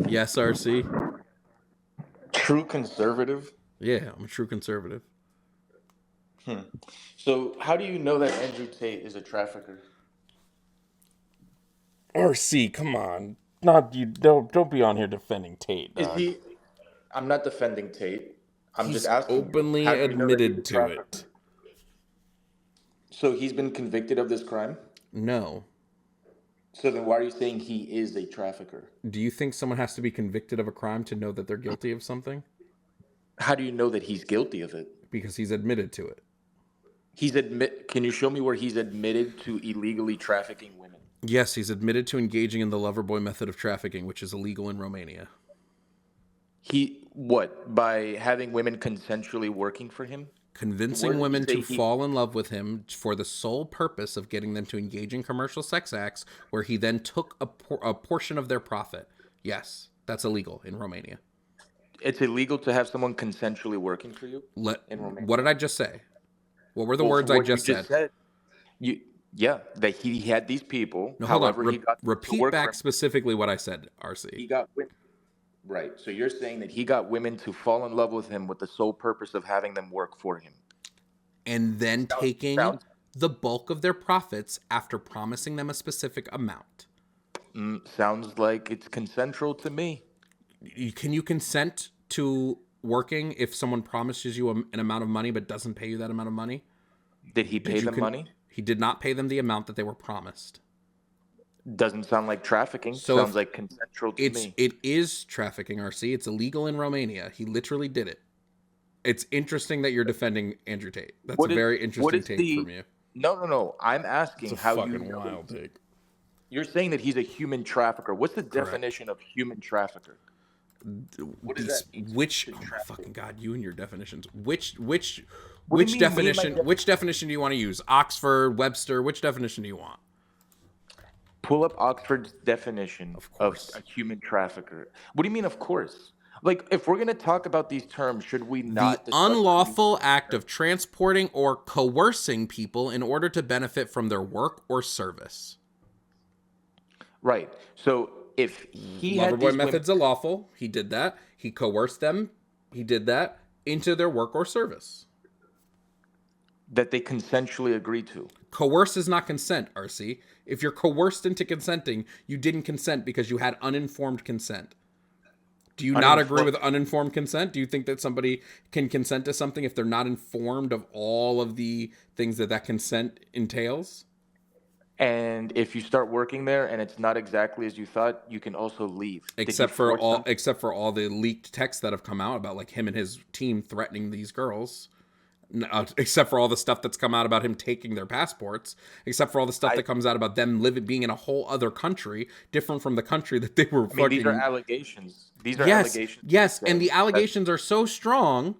Yes, RC. True conservative? Yeah, I'm a true conservative. Hmm. So, how do you know that Andrew Tate is a trafficker? RC, come on. Not you. Don't be on here defending Tate, Is dog. he? I'm not defending Tate. I'm just He's asking you. openly How do you know that he's a admitted to trafficker? it. So he's been convicted of this crime? No. So then why are you saying he is a trafficker? Do you think someone has to be convicted of a crime to know that they're guilty of something? How do you know that he's guilty of it? Because he's admitted to it. Can you show me where he's admitted to illegally trafficking women? Yes, he's admitted to engaging in the lover boy method of trafficking, which is illegal in Romania. By having women consensually working for him? Where Convincing did he women say to fall in love with him for the sole purpose of getting them to engage in commercial sex acts, where he then took a portion of their profit. Yes, that's illegal in Romania. it's illegal to have someone consensually working for you in Romania? What did I just say? What were the Well, words from I what you just just said? said, you yeah, that he had these people. No, hold on. However, he got them to Repeat work for back him. specifically what I said, He RC. got women. Right. So you're saying that he got women to fall in love with him with the sole purpose of having them work for him. And then taking Sounds the bulk of their profits after promising them a specific amount. sounds like it's consensual to me. Can you consent to working if someone promises you an amount of money but doesn't pay you that amount of money? Did he pay them money? He did not pay them the amount that they were promised. Doesn't sound like trafficking. So Sounds like consensual to me. It is trafficking, RC. It's illegal in Romania. He literally did it. It's interesting that you're defending Andrew Tate. That's a very interesting take from you. No. I'm asking It's a how you fucking know. wild take. You're saying that he's a human trafficker. What's the Correct. definition of human trafficker? What does that mean? Which To oh my traffic? fucking god, you and your definitions. Which What do you mean, me and my which definition do you want to use? Oxford, Webster, which definition do you want? Pull up Oxford's definition of course. a human trafficker. What do you mean, of course? Like, if we're going to talk about these terms, should we not The discuss unlawful act of transporting or coercing people in order to benefit from their work or service. Right. So if he had Loverboy these methods are lawful. He did that. He coerced them. He did that into their work or service. that they consensually agreed to. Coerce is not consent, RC. If you're coerced into consenting, you didn't consent because you had uninformed consent. Do you not agree with uninformed consent? Do you think that somebody can consent to something if they're not informed of all of the things that consent entails? And if you start working there and it's not exactly as you thought, you can also leave. Except for all the leaked texts that have come out about like him and his team threatening these girls. Except for all the stuff that's come out about him taking their passports, except for all the stuff that comes out about them being in a whole other country, different from the country that they were fucking... These are allegations. Allegations. Yes, and the allegations are so strong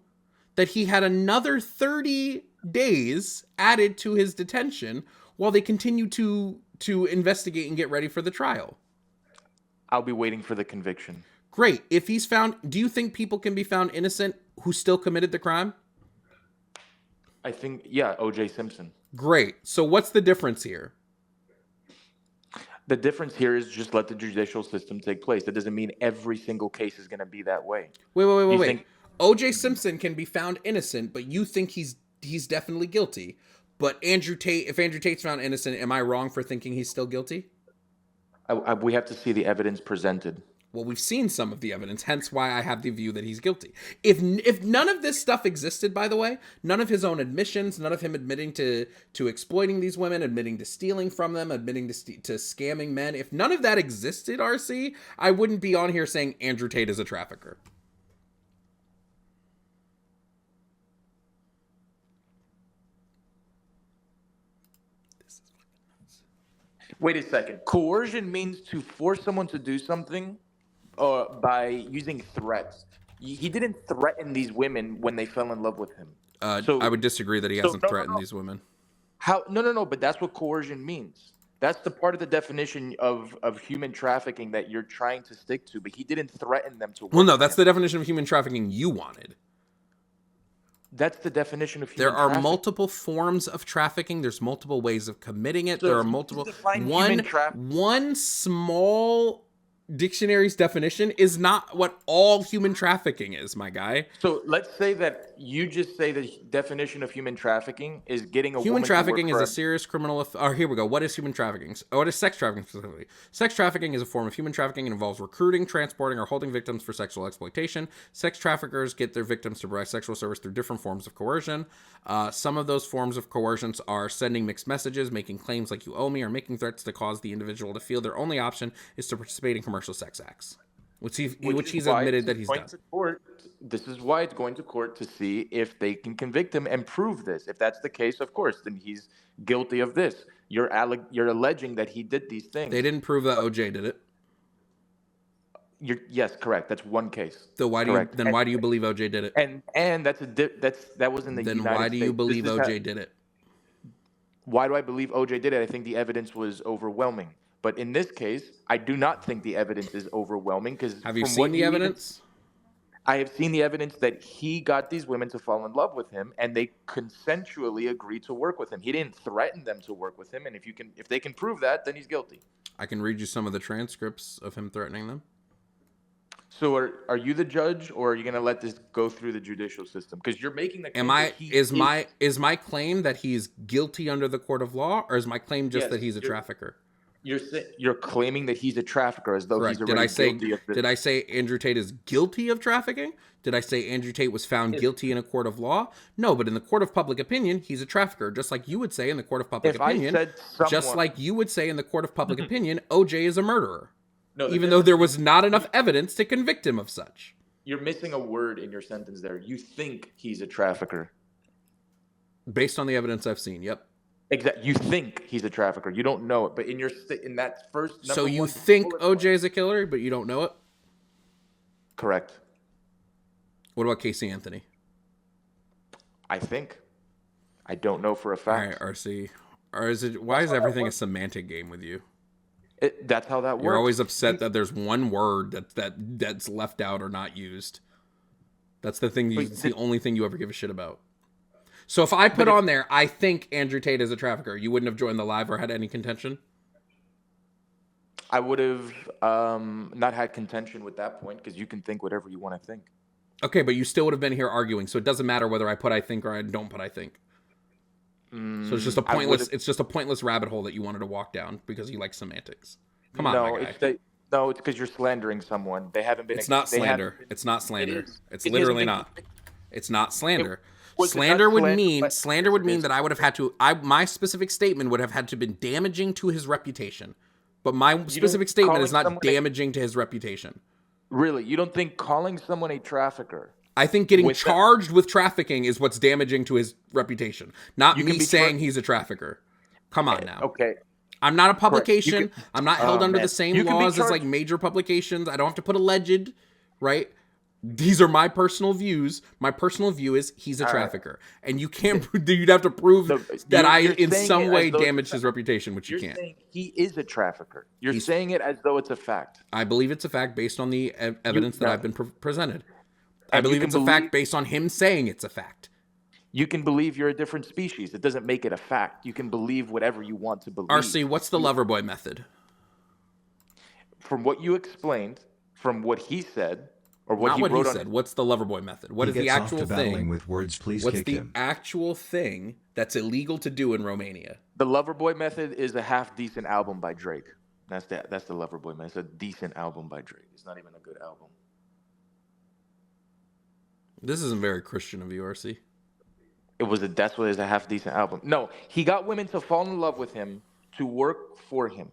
that he had another 30 days added to his detention while they continue to investigate and get ready for the trial. I'll be waiting for the conviction. Great. If he's found... Do you think people can be found innocent who still committed the crime? I think, yeah, O.J. Simpson. Great. So what's the difference here? The difference here is just let the judicial system take place. That doesn't mean every single case is going to be that way. Wait. O.J. Simpson can be found innocent, but you think he's definitely guilty. But if Andrew Tate's found innocent, am I wrong for thinking he's still guilty? We have to see the evidence presented. Well, we've seen some of the evidence, hence why I have the view that he's guilty. If none of this stuff existed, by the way, none of his own admissions, none of him admitting to exploiting these women, admitting to stealing from them, admitting to scamming men, if none of that existed, RC, I wouldn't be on here saying Andrew Tate is a trafficker. Wait a second. Coercion means to force someone to do something by using threats. He didn't threaten these women when they fell in love with him. I would disagree that he hasn't threatened these women. How? No. But that's what coercion means. That's the part of the definition of human trafficking that you're trying to stick to. But he didn't threaten them to. Well, no, that's the definition of human trafficking you wanted. That's the definition of human There are trafficking. multiple forms of trafficking. There's multiple ways of committing it. So there are if you multiple. define human One small dictionary's definition is not what all human trafficking is, my guy. So let's say that you just say the definition of human trafficking is getting a Human woman to work trafficking is for a serious criminal. Here we go. What is human trafficking? What is sex trafficking specifically? Sex trafficking is a form of human trafficking and involves recruiting, transporting, or holding victims for sexual exploitation. Sex traffickers get their victims to provide sexual service through different forms of coercion. Some of those forms of coercions are sending mixed messages, making claims like "you owe me," or making threats to cause the individual to feel their only option is to participate in commercial sex acts, which he's admitted that he's done. This is why it's going to court to see if they can convict him and prove this. If that's the case, of course, then he's guilty of this. You're alleging that he did these things. They didn't prove that OJ did it. Yes, correct. That's one case. So why do you believe OJ did it? And that was in the United States. Then why do you believe OJ did it? Why do I believe OJ did it? I think the evidence was overwhelming. But in this case, I do not think the evidence is overwhelming because have you seen the evidence? I have seen the evidence that he got these women to fall in love with him, and they consensually agreed to work with him. He didn't threaten them to work with him, and if they can prove that, then he's guilty. I can read you some of the transcripts of him threatening them. So are you the judge, or are you going to let this go through the judicial system? Because you're making the claim is my claim that he's guilty under the court of law, or is my claim just that he's a trafficker? You're claiming that he's a trafficker as though he's already guilty of this. Did I say Andrew Tate is guilty of trafficking? Did I say Andrew Tate was found guilty in a court of law? No, but in the court of public opinion, he's a trafficker, just like you would say in the court of public opinion. OJ is a murderer. No, even though there was not enough evidence to convict him of such. You're missing a word in your sentence there. You think he's a trafficker. Based on the evidence I've seen, yep. Exactly. You think he's a trafficker. You don't know it. But in that first number, so you think OJ is a killer, but you don't know it? Correct. What about Casey Anthony? I think. I don't know for a fact. All right, RC. Or why is everything a semantic game with you? That's how that works. You're always upset that there's one word that's left out or not used. That's the thing. It's the only thing you ever give a shit about. So if I put on there, I think Andrew Tate is a trafficker, you wouldn't have joined the live or had any contention? I would have not had contention with that point because you can think whatever you want to think. Okay, but you still would have been here arguing, so it doesn't matter whether I put I think or I don't put I think. So it's just a pointless rabbit hole that you wanted to walk down because you like semantics. Come on, my guy. It's because you're slandering someone. They haven't been. It's not slander. It's not slander. It's literally not. It's not slander. Slander would mean that I would have had to. My specific statement would have had to been damaging to his reputation, but my specific statement is not damaging to his reputation. Really, you don't think calling someone a trafficker? I think getting charged with trafficking is what's damaging to his reputation, not me saying he's a trafficker. Come on now. Okay. I'm not a publication. I'm not held under the same laws as like major publications. I don't have to put alleged, right? These are my personal views. My personal view is he's a trafficker. And you can't, you'd have to prove that I in some way damaged his reputation, which you can't. You're saying he is a trafficker. You're saying it as though it's a fact. I believe it's a fact based on the evidence that I've been presented. I believe it's a fact based on him saying it's a fact. You can believe you're a different species. It doesn't make it a fact. You can believe whatever you want to believe. RC, what's the Loverboy method? From what you explained, from what he said, or what Not he what wrote he said. What's the Loverboy method? What is the actual thing? With words, please What's kick the him. actual thing that's illegal to do in Romania? The Loverboy method is a half-decent album by Drake. That's the Loverboy method. It's a decent album by Drake. It's not even a good album. This isn't very Christian of you, RC. That's what is a half-decent album. No, he got women to fall in love with him to work for him.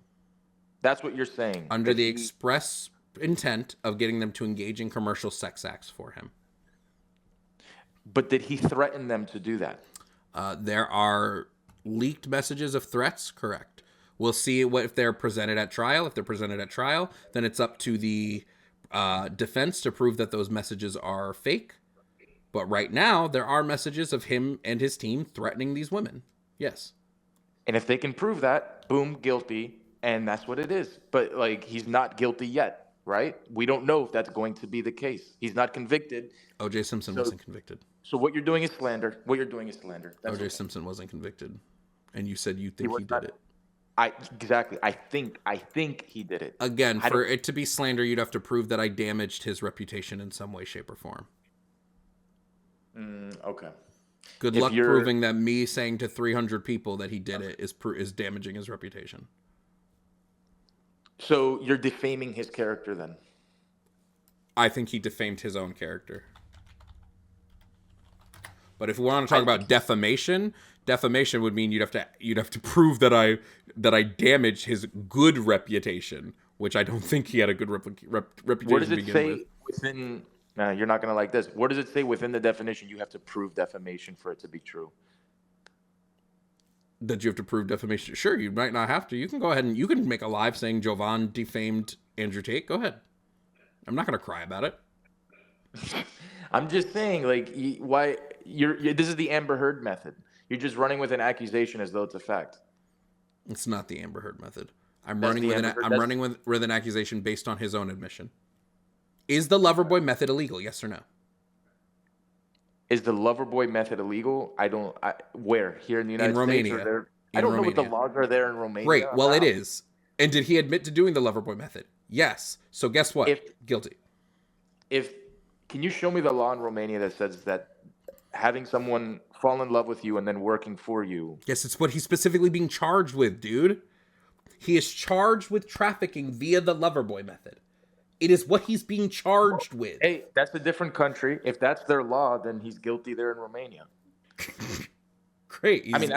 That's what you're saying. Under the express intent of getting them to engage in commercial sex acts for him. But did he threaten them to do that? There are leaked messages of threats, correct. We'll see if they're presented at trial. If they're presented at trial, then it's up to the defense to prove that those messages are fake. But right now, there are messages of him and his team threatening these women. Yes. And if they can prove that, boom, guilty. And that's what it is. But, he's not guilty yet, right? We don't know if that's going to be the case. He's not convicted. O.J. Simpson wasn't convicted. So what you're doing is slander. That's O.J. Simpson wasn't convicted. And you said you think he did it. Exactly. I think he did it. Again, I for don't. it to be slander, you'd have to prove that I damaged his reputation in some way, shape, or form. Okay. Good If luck you're proving that me saying to 300 people that he did it is damaging his reputation. so you're defaming his character then. I think he defamed his own character. But if we want to I talk think about defamation would mean you'd have to prove that I damaged his good reputation, which I don't think he had a good What does reputation to it begin with. say within? You're not gonna like this. What does it say within the definition? You have to prove defamation for it to be true. That you have to prove defamation. Sure, you might not have to. You can go ahead and you can make a live saying Jovan defamed Andrew Tate. Go ahead. I'm not going to cry about it. I'm just saying, like, why you're. This is the Amber Heard method. You're just running with an accusation as though it's a fact. It's not the Amber Heard method. I'm That's running the with Amber Heard. I'm running with an accusation based on his own admission. Is the Loverboy method illegal? Yes or no? Is the Loverboy method illegal? Where here in the United States or Romania. there? I In don't know what the Romania. laws are there in Romania. Great. Well, it Wow. is. And did he admit to doing the Loverboy method? Yes. So guess what? Guilty. Can you show me the law in Romania that says that having someone fall in love with you and then working for you? Yes, it's what he's specifically being charged with, dude. He is charged with trafficking via the Loverboy method. It is what he's being charged with. Hey, that's a different country. If that's their law, then he's guilty there in Romania. Great. I think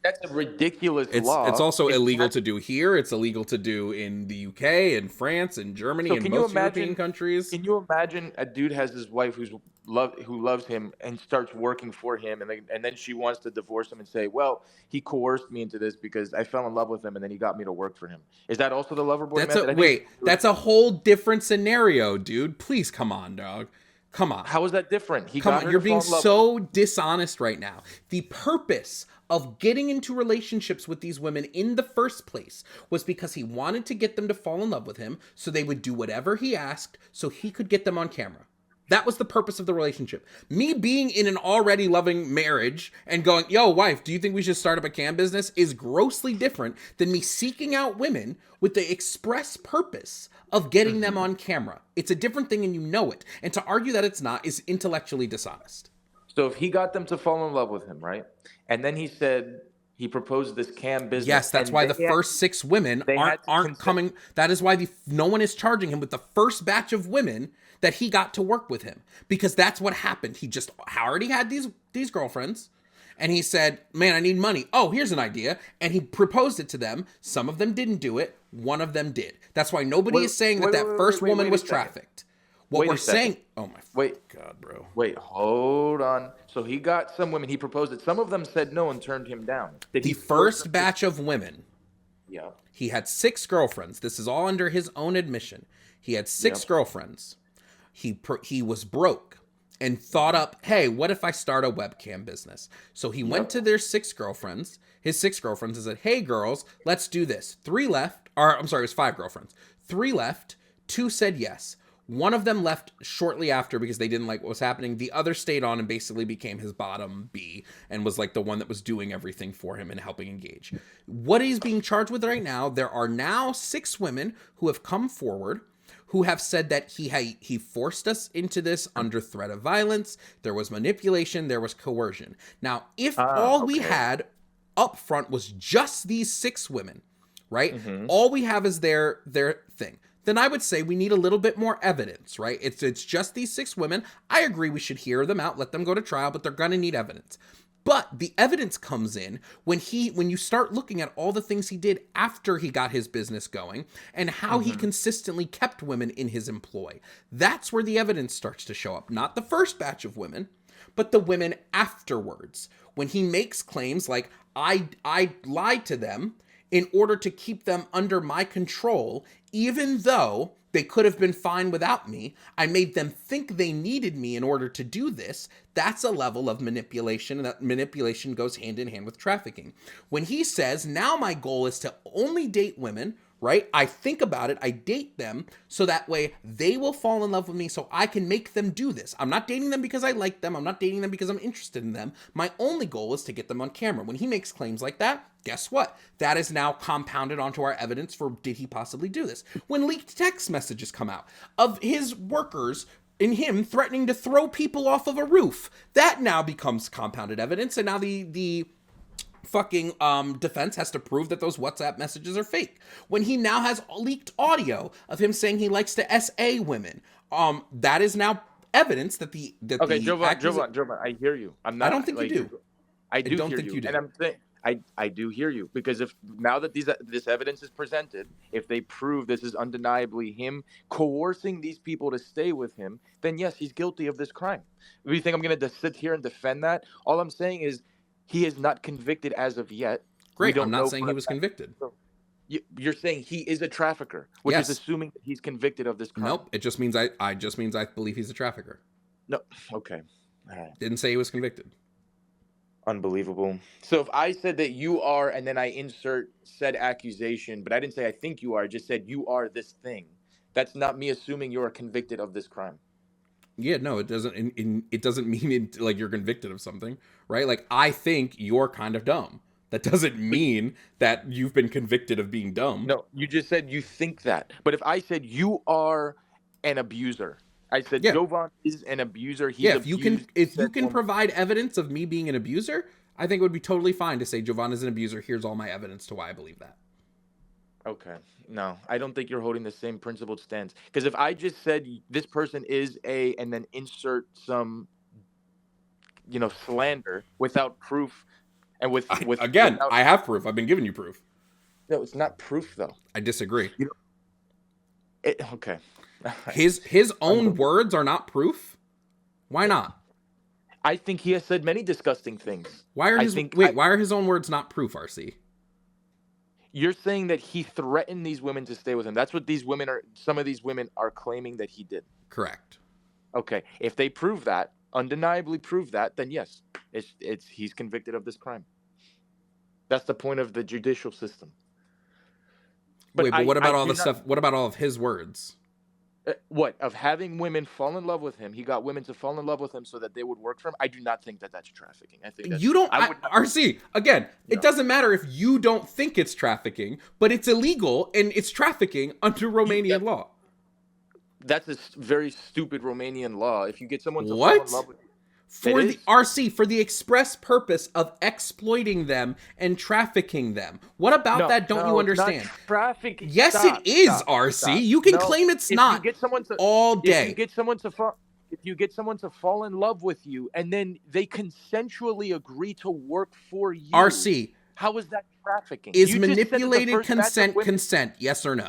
that's a ridiculous law. It's also illegal to do here. It's illegal to do in the UK, in France, in Germany, and most European countries. Can you imagine a dude has his wife who loves him and starts working for him, and then she wants to divorce him and say, "Well, he coerced me into this because I fell in love with him, and then he got me to work for him." Is that also the Loverboy method? That's a whole different scenario, dude. Please come on, dog. Come on. How is that different? You're being so dishonest right now. The purpose of getting into relationships with these women in the first place was because he wanted to get them to fall in love with him so they would do whatever he asked so he could get them on camera. That was the purpose of the relationship. Me being in an already loving marriage and going, yo, wife, do you think we should start up a cam business is grossly different than me seeking out women with the express purpose of getting them on camera. It's a different thing and you know it. And to argue that it's not is intellectually dishonest. So if he got them to fall in love with him, right? And then he said he proposed this cam business. Yes, that's why the first 6 women aren't coming. That is why no one is charging him with the first batch of women that he got to work with him. Because that's what happened. He just already had these girlfriends. And he said, man, I need money. Oh, here's an idea. And he proposed it to them. Some of them didn't do it. One of them did. That's why nobody is saying that first woman was trafficked. What we're saying... Oh, my God, bro. Wait, hold on. So he got some women. He proposed it. Some of them said no and turned him down. The first batch of women. Yeah. He had 6 girlfriends. This is all under his own admission. He had 6 girlfriends. He was broke. And thought up, hey, what if I start a webcam business? So he went to his 6 girlfriends, and said, hey, girls, let's do this. 3 left, it was 5 girlfriends. 3 left, 2 said yes. One of them left shortly after because they didn't like what was happening. The other stayed on and basically became his bottom B and was like the one that was doing everything for him and helping engage. What he's being charged with right now, there are now 6 women who have come forward who have said that he forced us into this under threat of violence. There was manipulation. There was coercion. Now, if all we had up front was just these 6 women, right? Mm-hmm. All we have is their thing. Then I would say we need a little bit more evidence, right? It's just these 6 women. I agree we should hear them out, let them go to trial, but they're going to need evidence. But the evidence comes in when you start looking at all the things he did after he got his business going and how he consistently kept women in his employ. That's where the evidence starts to show up. Not the first batch of women, but the women afterwards. When he makes claims like, I lied to them in order to keep them under my control, even though they could have been fine without me. I made them think they needed me in order to do this. That's a level of manipulation, and that manipulation goes hand in hand with trafficking. When he says, now my goal is to only date women, right? I think about it, I date them, so that way they will fall in love with me so I can make them do this. I'm not dating them because I like them. I'm not dating them because I'm interested in them. My only goal is to get them on camera. When he makes claims like that, guess what? That is now compounded onto our evidence for did he possibly do this? When leaked text messages come out of his workers in him threatening to throw people off of a roof, that now becomes compounded evidence, and now the fucking defense has to prove that those WhatsApp messages are fake. When he now has leaked audio of him saying he likes to SA women, that is now evidence that okay, Jovan, I hear you. I'm not. I don't think you do. I do don't hear think you, you do. and I'm saying I do hear you, because if now that this evidence is presented, if they prove this is undeniably him coercing these people to stay with him, then yes, he's guilty of this crime. Do you think I'm going to sit here and defend that? All I'm saying is he is not convicted as of yet. Great. I'm not saying he was convicted. You're saying he is a trafficker, which Yes. is assuming that he's convicted of this crime. Nope. It just means I believe he's a trafficker. No. Okay. All right. Didn't say he was convicted. Unbelievable. So if I said that you are, and then I insert said accusation, but I didn't say I think you are, I just said you are this thing, that's not me assuming you are convicted of this crime. Yeah, no, it doesn't. It doesn't mean like you're convicted of something, right? Like I think you're kind of dumb. That doesn't mean that you've been convicted of being dumb. No, you just said you think that. But if I said you are an abuser, I said Jovan is an abuser. He's if you can provide evidence of me being an abuser, I think it would be totally fine to say Jovan is an abuser. Here's all my evidence to why I believe that. Okay. No, I don't think you're holding the same principled stance. Because if I just said this person is and then insert some, slander without proof, and without, I have proof. I've been giving you proof. No, it's not proof though. I disagree. Okay. His own words are not proof. Why not? I think he has said many disgusting things. Why are his own words not proof, RC? You're saying that he threatened these women to stay with him. That's what some of these women are claiming that he did. Correct. Okay. If they prove that, undeniably prove that, then yes, he's convicted of this crime. That's the point of the judicial system. But what about all the stuff? What about all of his words? What? Of having women fall in love with him? He got women to fall in love with him so that they would work for him? I do not think that that's trafficking. I think that's, you don't. RC, again, it doesn't matter if you don't think it's trafficking, but it's illegal and it's trafficking under Romanian law. That's a very stupid Romanian law. If you get someone to fall in love with you. For the express purpose of exploiting them and trafficking them. What about that don't you understand? Not trafficking. Yes, it is, RC. You can claim it's not all day. If you get someone to fall in love with you and then they consensually agree to work for you. RC. How is that trafficking? Is manipulated consent, yes or no?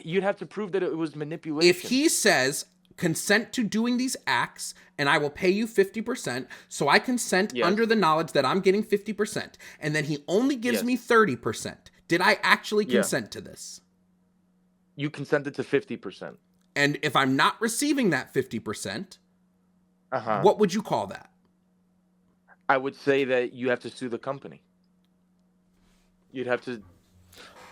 You'd have to prove that it was manipulation. If he says consent to doing these acts and I will pay you 50%, so I consent under the knowledge that I'm getting 50%, and then he only gives me 30%, did I actually consent to this? You consented to 50%. And if I'm not receiving that 50%, what would you call that? I would say that you have to sue the company. You'd have to...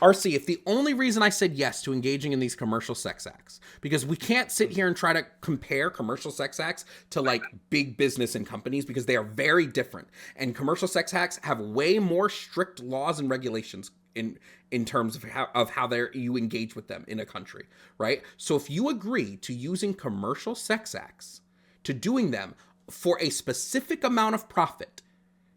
RC, if the only reason I said yes to engaging in these commercial sex acts, because we can't sit here and try to compare commercial sex acts to like big business and companies, because they are very different. And commercial sex acts have way more strict laws and regulations in terms of how you engage with them in a country, right? So if you agree to using commercial sex acts, to doing them for a specific amount of profit,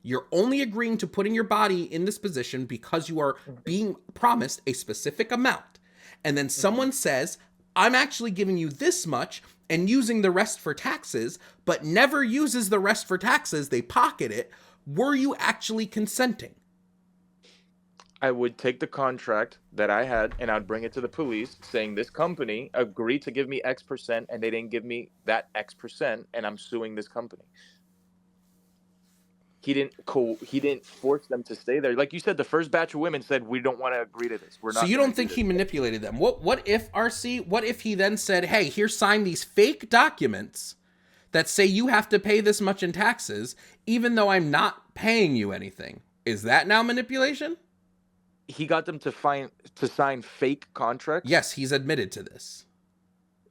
you're only agreeing to putting your body in this position because you are being promised a specific amount. And then someone says, I'm actually giving you this much and using the rest for taxes, but never uses the rest for taxes. They pocket it. Were you actually consenting? I would take the contract that I had and I'd bring it to the police saying this company agreed to give me X% and they didn't give me that X% and I'm suing this company. He didn't force them to stay there. Like you said, the first batch of women said, we don't want to agree to this. We're not. So you don't think he manipulated them? What if, RC, what if he then said, hey, here, sign these fake documents that say you have to pay this much in taxes, even though I'm not paying you anything? Is that now manipulation? he got them to sign fake contracts. Yes, he's admitted to this.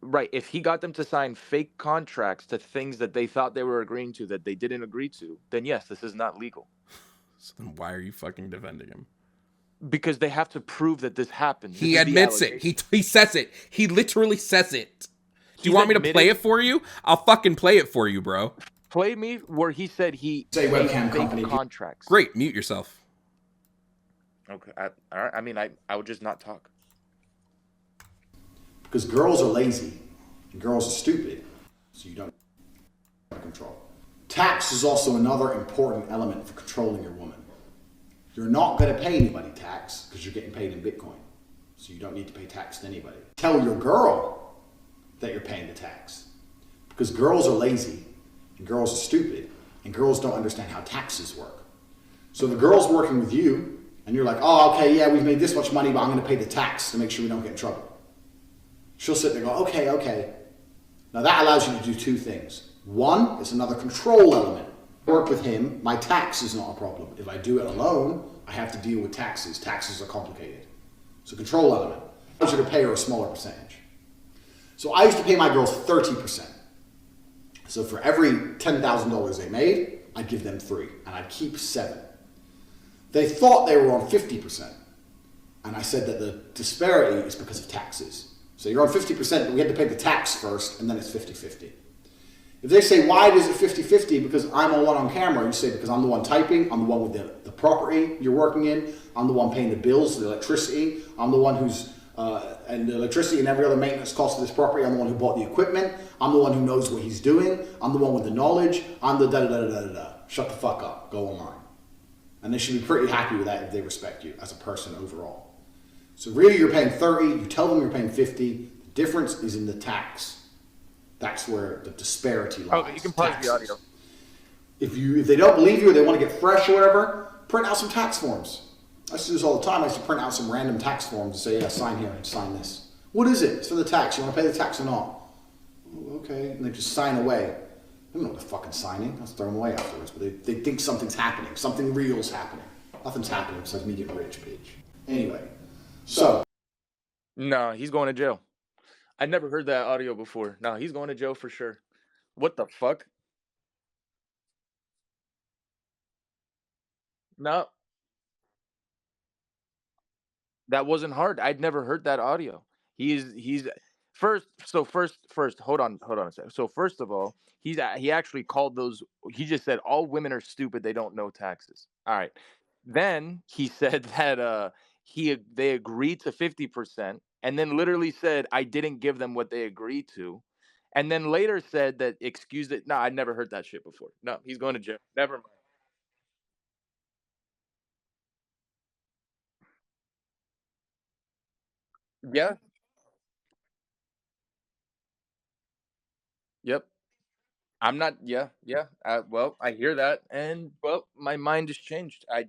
Right. If he got them to sign fake contracts to things that they thought they were agreeing to that they didn't agree to, then yes, this is not legal. So then why are you fucking defending him? Because they have to prove that this happened. He admits it. He says it. He literally says it. Do you want me to play it for you? I'll fucking play it for you, bro. Play me where he said he say webcam company contracts. Great, mute yourself. Okay. All right. I mean, I would just not talk. Because girls are lazy and girls are stupid, so you don't control. Tax is also another important element for controlling your woman. You're not going to pay anybody tax because you're getting paid in Bitcoin, so you don't need to pay tax to anybody. Tell your girl that you're paying the tax, because girls are lazy and girls are stupid and girls don't understand how taxes work. So the girl's working with you and you're like, oh, okay, yeah, we've made this much money, but I'm going to pay the tax to make sure we don't get in trouble. She'll sit there and go, okay. Now that allows you to do two things. One, it's another control element. Work with him, my tax is not a problem. If I do it alone, I have to deal with taxes. Taxes are complicated. So control element. I allows you to pay her a smaller percentage. So I used to pay my girls 30%. So for every $10,000 they made, I'd give them 3, and I'd keep 7. They thought they were on 50%. And I said that the disparity is because of taxes. So you're on 50%, but we had to pay the tax first, and then it's 50-50. If they say, why is it 50-50? Because I'm the one on camera. You say, because I'm the one typing, I'm the one with the property you're working in, I'm the one paying the bills, the electricity, I'm the one who's, and the electricity and every other maintenance cost of this property, I'm the one who bought the equipment, I'm the one who knows what he's doing, I'm the one with the knowledge, I'm the da-da-da-da-da-da. Shut the fuck up, go online. And they should be pretty happy with that if they respect you as a person overall. So really you're paying 30, you tell them you're paying 50, the difference is in the tax. That's where the disparity lies. Oh, you can pause the audio. If they don't believe you or they want to get fresh or whatever, print out some tax forms. I used to do this all the time. I used to print out some random tax forms and say, yeah, sign here and sign this. What is it? It's for the tax. You want to pay the tax or not? Oh, okay. And they just sign away. They don't know what they're fucking signing. I'll throw them away afterwards. But they think something's happening. Something real's happening. Nothing's happening besides me getting rich, bitch. Anyway, so. No, he's going to jail. I never heard that audio before. No, he's going to jail for sure. What the fuck? No, that wasn't hard. I'd never heard that audio. He's first. Hold on a second. So first of all, he actually called those. He just said all women are stupid. They don't know taxes. All right. Then he said that they agreed to 50%, and then literally said I didn't give them what they agreed to, and then later said that excused it. No, I'd never heard that shit before. No, he's going to jail. Never mind. Yeah. Yep. I'm not. Yeah, yeah. Well, I hear that, and well, my mind has changed. I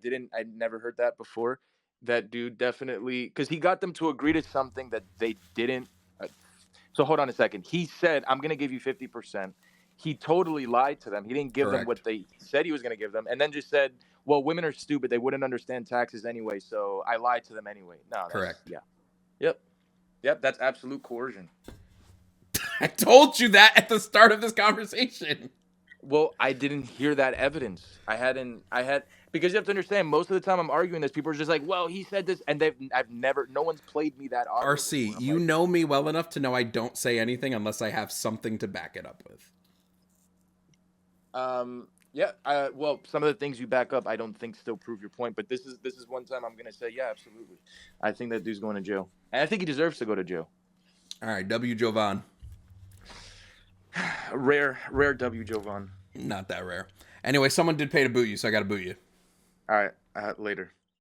never heard that before. That dude definitely, because he got them to agree to something that they didn't. Uh, so hold on a second. He said, "I'm going to give you 50%." He totally lied to them. He didn't give them what Correct. they said he was going to give them, and then just said, "Well, women are stupid. They wouldn't understand taxes anyway, so I lied to them anyway." No, that's Correct. yeah. Yep. Yep. That's absolute coercion. I told you that at the start of this conversation. Well, I didn't hear that evidence. Because you have to understand, most of the time I'm arguing this, people are just like, well, he said this, and no one's played me that audio RC, before. you know me well enough to know I don't say anything unless I have something to back it up with. Yeah, well, some of the things you back up, I don't think still prove your point, but this is one time I'm gonna say, yeah, absolutely. I think that dude's going to jail, and I think he deserves to go to jail. All right, W. Jovan. Rare W. Jovan. Not that rare. Anyway, someone did pay to boot you, so I got to boot you. All right, later.